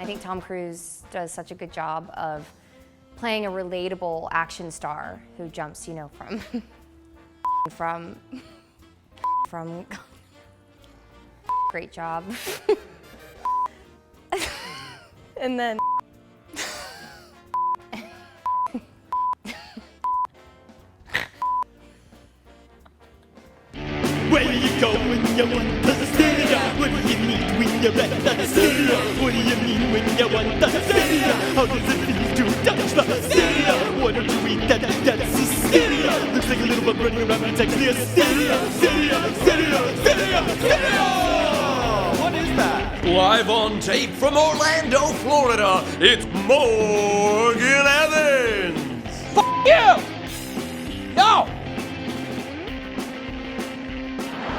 think Tom Cruise does such a good job of playing a relatable action star who jumps, you know, from great job. And then where do you go when you want to stay? What do you need when you're at the city? What do you mean when you want the city? How does it feel to touch the city? Why don't you eat that city? Looks like a little bug running around and texting the city. What is that? Live on tape from Orlando, Florida, it's Morgan Evans! F*** you! No!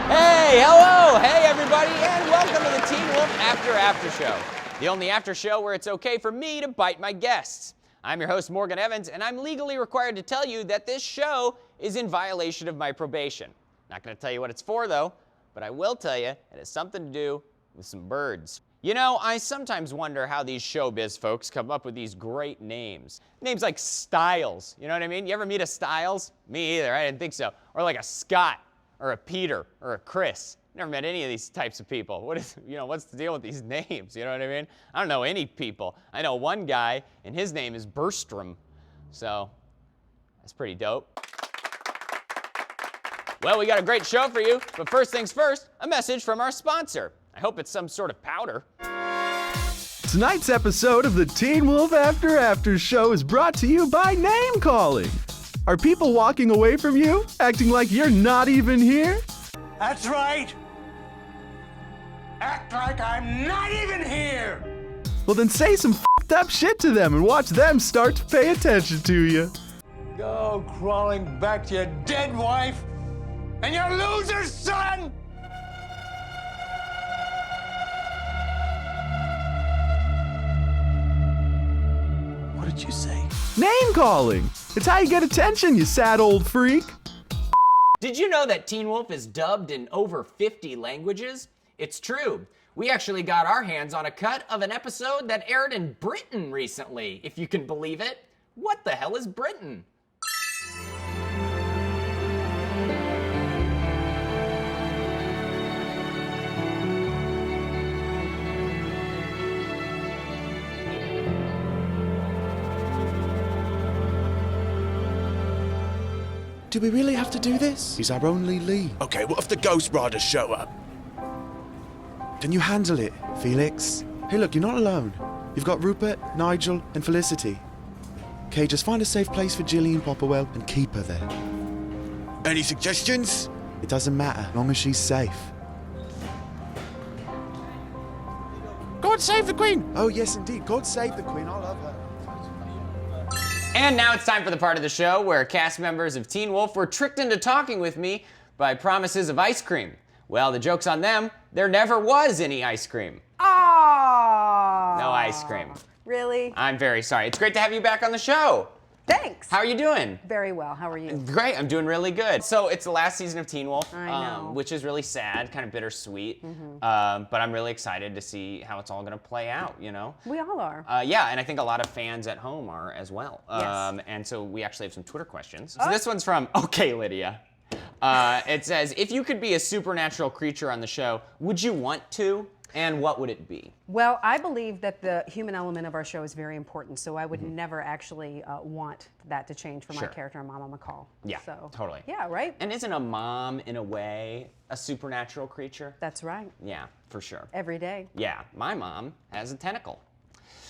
Hey, hello! Hey, everybody, and welcome to the Teen Wolf After Show. The only after show where it's okay for me to bite my guests. I'm your host, Morgan Evans, and I'm legally required to tell you that this show is in violation of my probation. Not going to tell you what it's for, though, but I will tell you it has something to do with some birds. You know, I sometimes wonder how these showbiz folks come up with these great names. Names like Styles, you know what I mean? You ever meet a Styles? Me either, I didn't think so. Or like a Scott, or a Peter, or a Chris. Never met any of these types of people. What's the deal with these names? You know what I mean? I don't know any people. I know one guy, and his name is Berstrom. So, that's pretty dope. Well, we got a great show for you, but first things first, a message from our sponsor. I hope it's some sort of powder. Tonight's episode of the Teen Wolf After Show is brought to you by name calling. Are people walking away from you, acting like you're not even here? That's right. Act like I'm not even here. Well, then say some f***ed up shit to them and watch them start to pay attention to you. Go crawling back to your dead wife and your loser son. What did you say? Name calling. It's how you get attention, you sad old freak. Did you know that Teen Wolf is dubbed in over 50 languages? It's true. We actually got our hands on a cut of an episode that aired in Britain recently, if you can believe it. What the hell is Britain? Do we really have to do this? He's our only lead. Okay, what if the Ghost Riders show up? Can you handle it, Felix? Hey, look, you're not alone. You've got Rupert, Nigel, and Felicity. Okay, just find a safe place for Gillian Popperwell and keep her there. Any suggestions? It doesn't matter, as long as she's safe. God save the Queen! Oh, yes, indeed. God save the Queen. I love her. And now it's time for the part of the show where cast members of Teen Wolf were tricked into talking with me by promises of ice cream. Well, the joke's on them. There never was any ice cream. Aww. No ice cream. Really? I'm very sorry. It's great to have you back on the show. Thanks. How are you doing? Very well. How are you? Great. I'm doing really good. So it's the last season of Teen Wolf, I know. which is really sad, kind of bittersweet. But I'm really excited to see how it's all going to play out, you know? We all are. Yeah, and I think a lot of fans at home are as well. Yes. And so we actually have some Twitter questions. So this one's from Okay Lydia. It says, if you could be a supernatural creature on the show, would you want to? And what would it be? Well, I believe that the human element of our show is very important, so I would never actually want that to change for my Sure. character, Mama McCall. Yeah, So, totally. Yeah, right? And isn't a mom, in a way, a supernatural creature? That's right. Yeah, for sure. Every day. Yeah, my mom has a tentacle.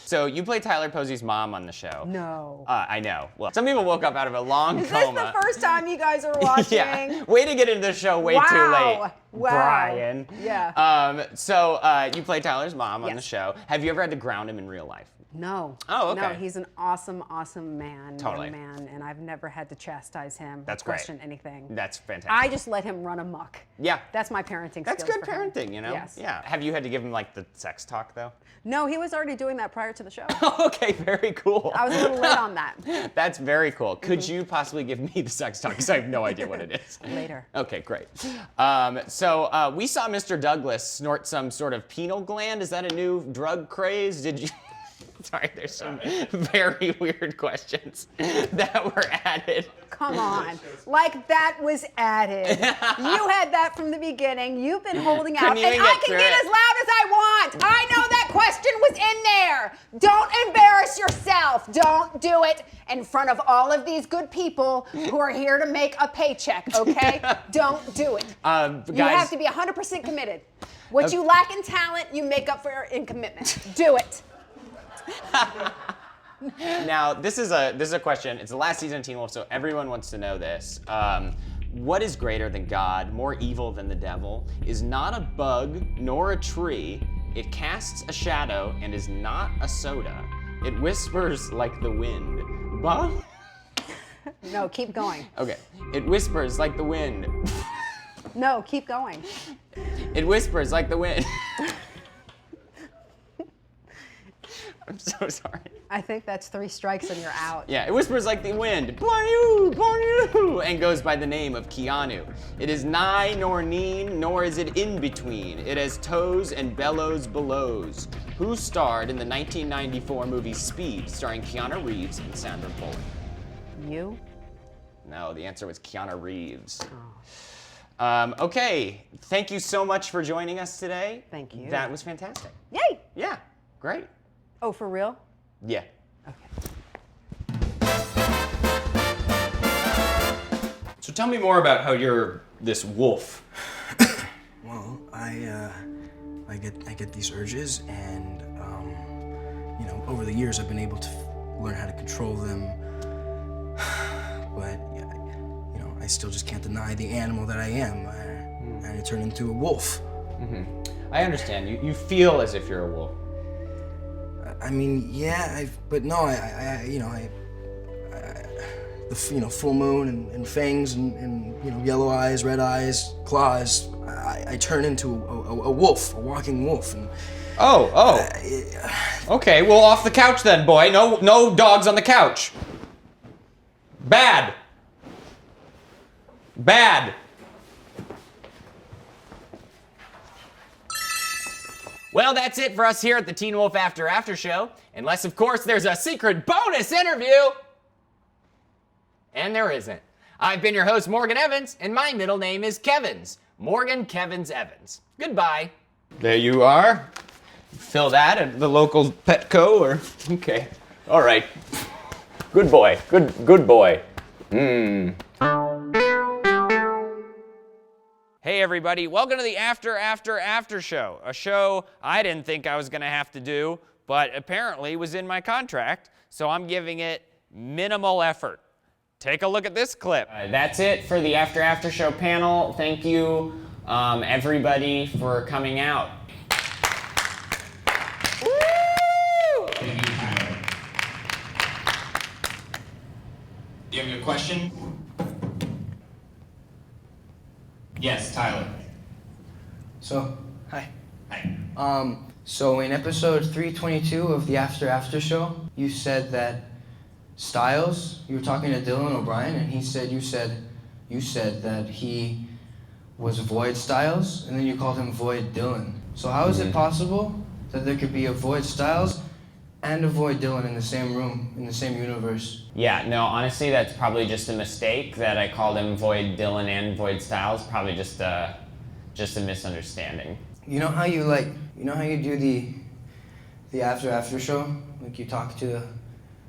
So you play Tyler Posey's mom on the show. No. I know. Well, some people woke up out of a long Is coma. this the first time you guys are watching? Yeah. Way to get into the show way too Wow. late, Wow. Brian. Yeah. So you play Tyler's mom on the Yes. show. Have you ever had to ground him in real life? No. Oh, okay. No, he's an awesome, awesome man, Totally. young man, and I've never had to chastise him That's or great. question anything. That's fantastic. I just let him run amok. Yeah. That's my parenting That's skills good for him. parenting, you know? Yes. Yeah. Have you had to give him like the sex talk though? No, he was already doing that prior to the show. Okay, very cool. I was a little late on that. That's very cool. Could you possibly give me the sex talk? Because I have no idea what it is. Later. Okay, great. So we saw Mr. Douglas snort some sort of pineal gland. Is that a new drug craze? Did you? Sorry, there's some very weird questions that were added. Come on. Like that was added. You had that from the beginning. You've been holding out. Couldn't And even I get can through get it. as loud as I want. I know that question was in there. Don't embarrass yourself. Don't do it in front of all of these good people who are here to make a paycheck, okay? Don't do it. You Guys, have to be 100% committed. What you lack in talent, you make up for in commitment. Do it. now this is a question. It's the last season of Teen Wolf, so everyone wants to know this. What is greater than God, more evil than the devil, is not a bug nor a tree, it casts a shadow and is not a soda. It whispers like the wind. Bug? No, keep going. Okay. It whispers like the wind. No, keep going. It whispers like the wind. I'm so sorry. I think that's 3 strikes and you're out. Yeah, it whispers like the wind, Ponzio, and goes by the name of Keanu. It is nigh nor neen, nor is it in between. It has toes and bellows belows. Who starred in the 1994 movie Speed, starring Keanu Reeves and Sandra Bullock? You? No, the answer was Keanu Reeves. Okay, thank you so much for joining us today. Thank you. That was fantastic. Yay! Yeah, great. Oh, for real? Yeah. Okay. So tell me more about how you're this wolf. Well, I get these urges, and over the years I've been able to learn how to control them. But I still just can't deny the animal that I am. I turn into a wolf. Mm-hmm. I understand. You feel as if you're a wolf. I mean, yeah, but no, the full moon and fangs and yellow eyes, red eyes, claws. I turn into a wolf, a walking wolf. And Okay, well, off the couch then, boy. No dogs on the couch. Bad. Well, that's it for us here at the Teen Wolf After Show. Unless, of course, there's a secret bonus interview. And there isn't. I've been your host, Morgan Evans, and my middle name is Kevins. Morgan Kevins Evans. Goodbye. There you are. Fill that at the local Petco or... Okay. All right. Good boy. Good boy. Hey everybody, welcome to the After Show, a show I didn't think I was gonna have to do, but apparently was in my contract, so I'm giving it minimal effort. Take a look at this clip. That's it for the After Show panel. Thank you, everybody, for coming out. Woo! Do you have a question? Yes, Tyler. So, hi. Hi. So in episode 322 of the After Show, you said that Styles, you were talking to Dylan O'Brien, and you said that he was Void Styles, and then you called him Void Dylan. So how is it possible that there could be a Void Styles and a Void Dylan in the same room, in the same universe? Yeah, no, honestly, that's probably just a mistake that I called him Void Dylan and Void Styles. Probably just a misunderstanding. You know how you do the After Show? Like you talk to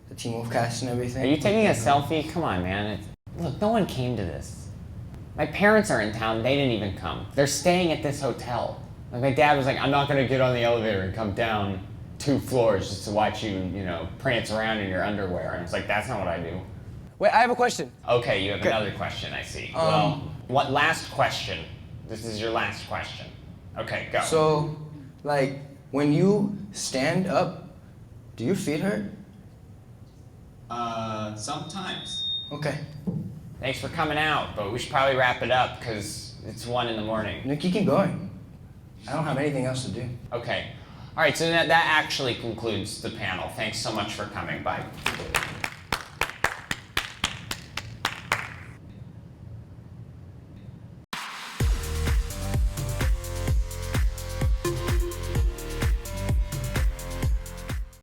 the Teen Wolf cast and everything? Are you taking a selfie? Come on, man. Look, no one came to this. My parents are in town. They didn't even come. They're staying at this hotel. Like my dad was like, I'm not gonna get on the elevator and come down 2 floors just to watch you, prance around in your underwear. And it's like, that's not what I do. Wait, I have a question. Okay, you have another question, I see. What last question? This is your last question. Okay, go. So, like, when you stand up, do your feet hurt? Sometimes. Okay. Thanks for coming out, but we should probably wrap it up because it's 1 a.m. Nick, you keep going. I don't have anything else to do. Okay. All right, so that actually concludes the panel. Thanks so much for coming. Bye.